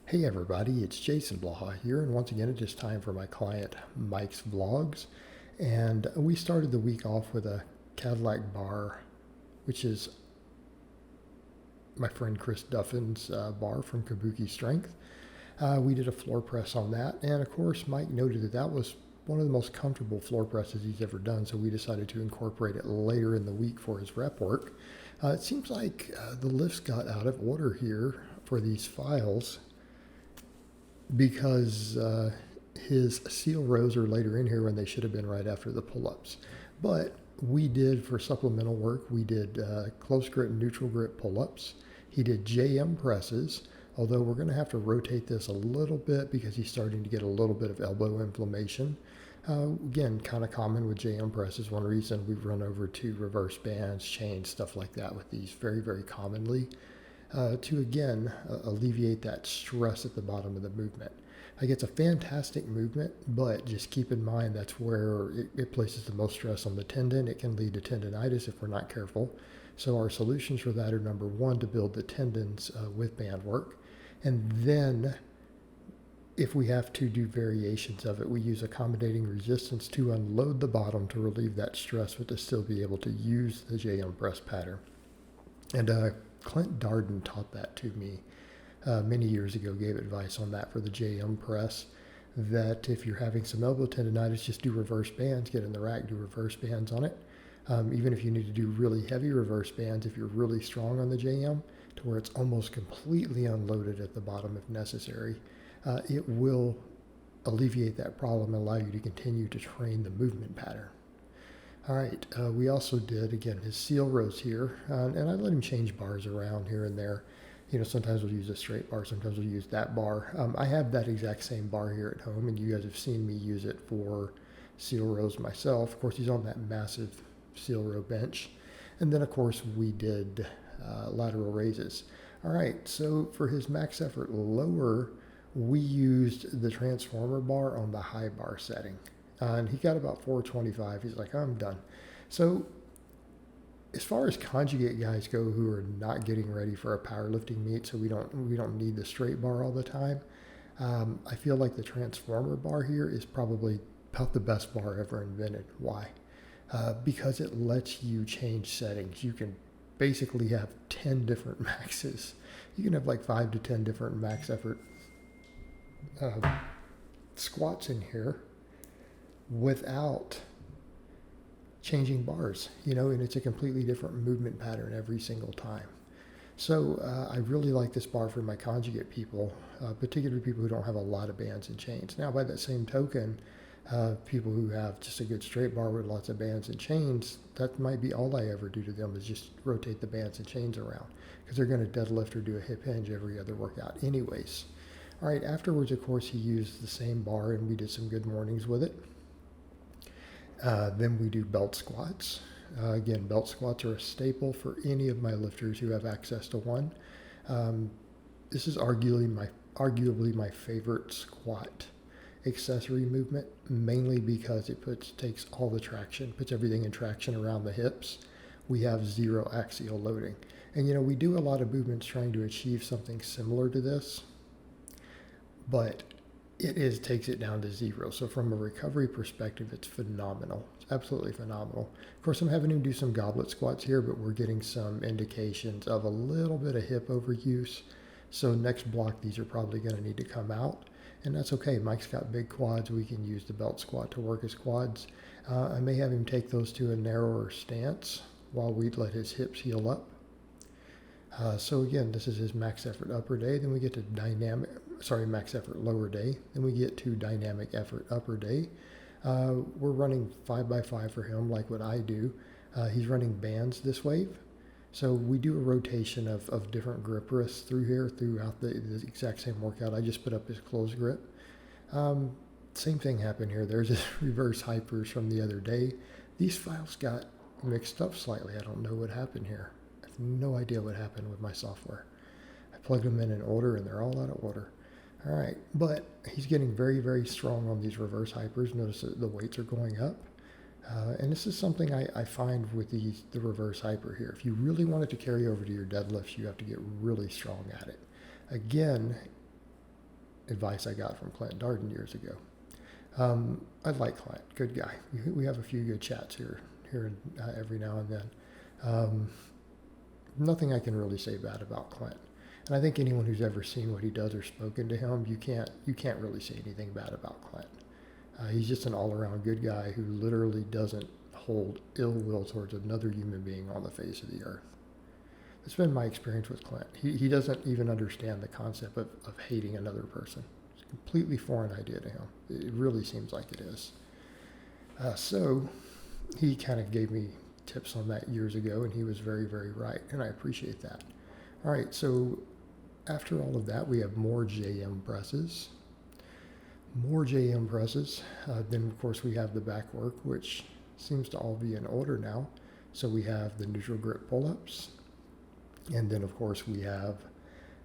Hey everybody, it's Jason Blaha here, and once again it is time for my client Mike's Vlogs. And we started the week off with a Cadillac bar, which is my friend Chris Duffin's bar from Kabuki Strength. We did a floor press on that, and of course Mike noted that that was one of the most comfortable floor presses he's ever done, so we decided to incorporate it later in the week for his rep work. It seems like the lifts got out of order here for these files because his seal rows are later in here when they should have been right after the pull-ups. But we did, for supplemental work, we did close grip and neutral grip pull-ups. He did JM presses, although we're going to have to rotate this a little bit because he's starting to get a little bit of elbow inflammation. Again, kind of common with JM presses. One reason we've run over to reverse bands, chains, stuff like that with these very, very commonly. To again alleviate that stress at the bottom of the movement. Like, it's a fantastic movement, but just keep in mind that's where it places the most stress on the tendon. It can lead to tendonitis if we're not careful. So our solutions for that are, number one, to build the tendons with band work. And then if we have to do variations of it, we use accommodating resistance to unload the bottom to relieve that stress, but to still be able to use the JM press pattern. And Clint Darden taught that to me many years ago, gave advice on that for the JM press, that if you're having some elbow tendonitis, just do reverse bands, get in the rack, do reverse bands on it. Even if you need to do really heavy reverse bands, if you're really strong on the JM, to where it's almost completely unloaded at the bottom if necessary, it will alleviate that problem and allow you to continue to train the movement pattern. All right, we also did, again, his seal rows here, and I let him change bars around here and there. You know, sometimes we'll use a straight bar, sometimes we'll use that bar. I have that exact same bar here at home, and you guys have seen me use it for seal rows myself. Of course, he's on that massive seal row bench. And then, of course, we did lateral raises. All right, so for his max effort lower, we used the transformer bar on the high bar setting. And he got about 425. He's like, I'm done. So as far as conjugate guys go who are not getting ready for a powerlifting meet, so we don't need the straight bar all the time, I feel like the transformer bar here is probably about the best bar ever invented. Why? Because it lets you change settings. You can basically have 10 different maxes. You can have like 5 to 10 different max effort squats in here without changing bars, and it's a completely different movement pattern every single time. So I really like this bar for my conjugate people, particularly people who don't have a lot of bands and chains. Now, by that same token, people who have just a good straight bar with lots of bands and chains, that might be all I ever do to them, is just rotate the bands and chains around, because they're going to deadlift or do a hip hinge every other workout anyways. All right, afterwards, of course, he used the same bar, and we did some good mornings with it. Then we do belt squats. Again, belt squats are a staple for any of my lifters who have access to one. This is arguably my favorite squat accessory movement, mainly because it takes all the traction, puts everything in traction around the hips. We have zero axial loading. And we do a lot of movements trying to achieve something similar to this, but it takes it down to zero. So from a recovery perspective, it's phenomenal. It's absolutely phenomenal. Of course, I'm having him do some goblet squats here, but we're getting some indications of a little bit of hip overuse. So next block, these are probably going to need to come out, and that's okay. Mike's got big quads. We can use the belt squat to work his quads. I may have him take those to a narrower stance while we let his hips heal up. So again, this is his max effort upper day. Then we get to max effort lower day. Then we get to dynamic effort upper day. We're running 5x5 for him, like what I do. He's running bands this wave. So we do a rotation of different grip wrists through here throughout the exact same workout. I just put up his closed grip. Same thing happened here. There's this reverse hypers from the other day. These files got mixed up slightly. I don't know what happened here. I have no idea what happened with my software. I plugged them in order, and they're all out of order. All right, but he's getting very, very strong on these reverse hypers. Notice that the weights are going up. And this is something I find with the reverse hyper here. If you really want it to carry over to your deadlifts, you have to get really strong at it. Again, advice I got from Clint Darden years ago. I like Clint, good guy. We have a few good chats here every now and then. Nothing I can really say bad about Clint. And I think anyone who's ever seen what he does or spoken to him, you can't really say anything bad about Clint. He's just an all-around good guy who literally doesn't hold ill will towards another human being on the face of the earth. It's been my experience with Clint. He doesn't even understand the concept of hating another person. It's a completely foreign idea to him. It really seems like it is. So he kind of gave me tips on that years ago, and he was very, very right, and I appreciate that. All right, so after all of that, we have more JM presses. Then, of course, we have the back work, which seems to all be in order now. So we have the neutral grip pull-ups. And then, of course, we have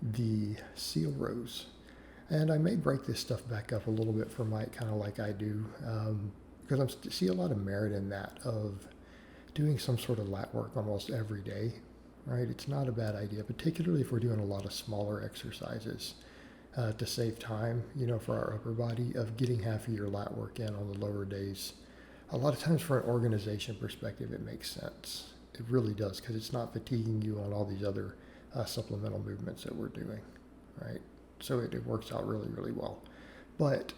the seal rows. And I may break this stuff back up a little bit for Mike, kind of like I do, because I see a lot of merit in that, of doing some sort of lat work almost every day, right? It's not a bad idea, particularly if we're doing a lot of smaller exercises to save time, for our upper body, of getting half of your lat work in on the lower days. A lot of times from an organization perspective, it makes sense. It really does, because it's not fatiguing you on all these other supplemental movements that we're doing, right? So it works out really, really well. But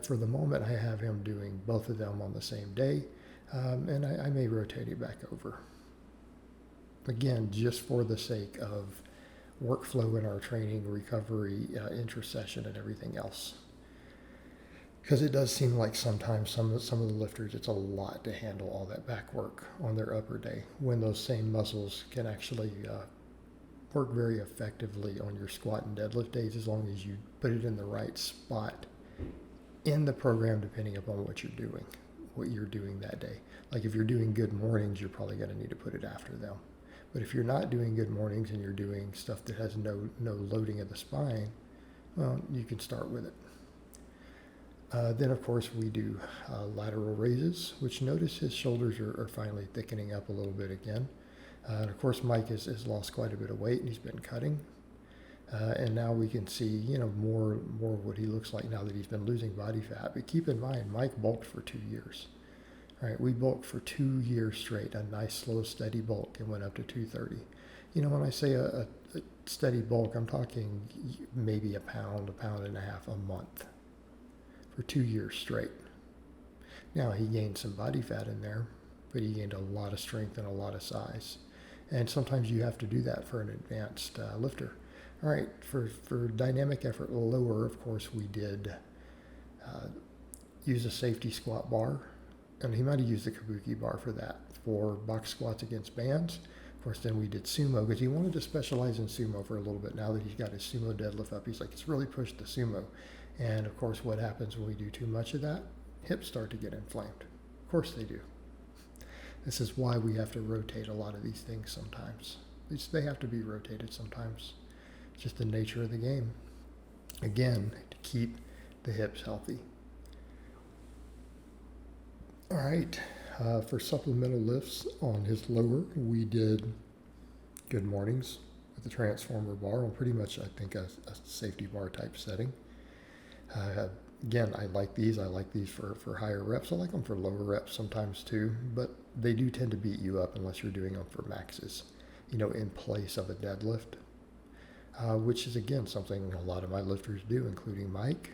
for the moment, I have him doing both of them on the same day, and I may rotate it back over. Again, just for the sake of workflow in our training, recovery, intercession, and everything else. Because it does seem like sometimes some of the lifters, it's a lot to handle all that back work on their upper day, when those same muscles can actually work very effectively on your squat and deadlift days, as long as you put it in the right spot in the program, depending upon what you're doing that day. Like if you're doing good mornings, you're probably going to need to put it after them. But if you're not doing good mornings and you're doing stuff that has no loading of the spine, well, you can start with it. Then, of course, we do lateral raises, which notice his shoulders are finally thickening up a little bit again. And, of course, Mike has lost quite a bit of weight, and he's been cutting. And now we can see, more of what he looks like now that he's been losing body fat. But keep in mind, Mike bulked for 2 years. All right, we bulked for 2 years straight, a nice, slow, steady bulk, and went up to 230. When I say a steady bulk, I'm talking maybe a pound and a half a month for 2 years straight. Now, he gained some body fat in there, but he gained a lot of strength and a lot of size. And sometimes you have to do that for an advanced lifter. All right, for dynamic effort lower, of course, we did use a safety squat bar. And he might have used the kabuki bar for that, for box squats against bands. Of course, then we did sumo, because he wanted to specialize in sumo for a little bit. Now that he's got his sumo deadlift up, he's like, it's really pushed the sumo. And of course, what happens when we do too much of that? Hips start to get inflamed. Of course they do. This is why we have to rotate a lot of these things sometimes. They have to be rotated sometimes. It's just the nature of the game. Again, to keep the hips healthy. All right, for supplemental lifts on his lower, we did good mornings with the transformer bar on pretty much, I think, a safety bar type setting. Again, I like these. I like these for higher reps. I like them for lower reps sometimes too, but they do tend to beat you up unless you're doing them for maxes, in place of a deadlift, which is, again, something a lot of my lifters do, including Mike.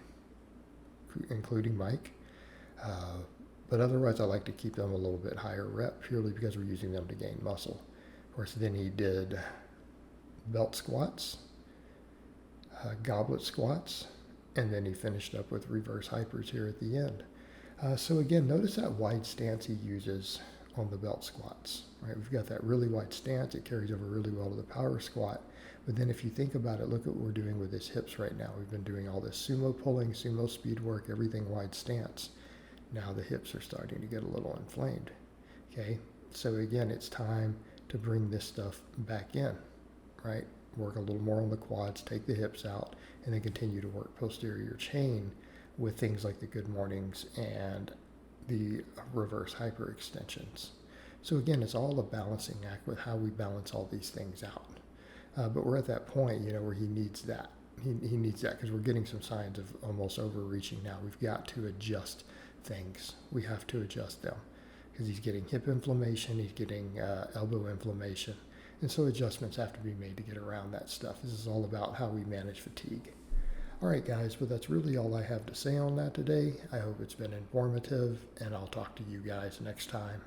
But otherwise, I like to keep them a little bit higher rep, purely because we're using them to gain muscle. Of course, then he did belt squats, goblet squats, and then he finished up with reverse hypers here at the end. So again, notice that wide stance he uses on the belt squats. Right? We've got that really wide stance. It carries over really well to the power squat. But then if you think about it, look at what we're doing with his hips right now. We've been doing all this sumo pulling, sumo speed work, everything wide stance. Now the hips are starting to get a little inflamed, okay? So again, it's time to bring this stuff back in, right? Work a little more on the quads, take the hips out, and then continue to work posterior chain with things like the good mornings and the reverse hyper extensions. So again, it's all a balancing act with how we balance all these things out. But we're at that point, where he needs that he needs that because we're getting some signs of almost overreaching now. We've got to adjust things. We have to adjust them because he's getting hip inflammation, he's getting elbow inflammation, and so adjustments have to be made to get around that stuff. This is all about how we manage fatigue. All right, guys, but that's really all I have to say on that today. I hope it's been informative, and I'll talk to you guys next time.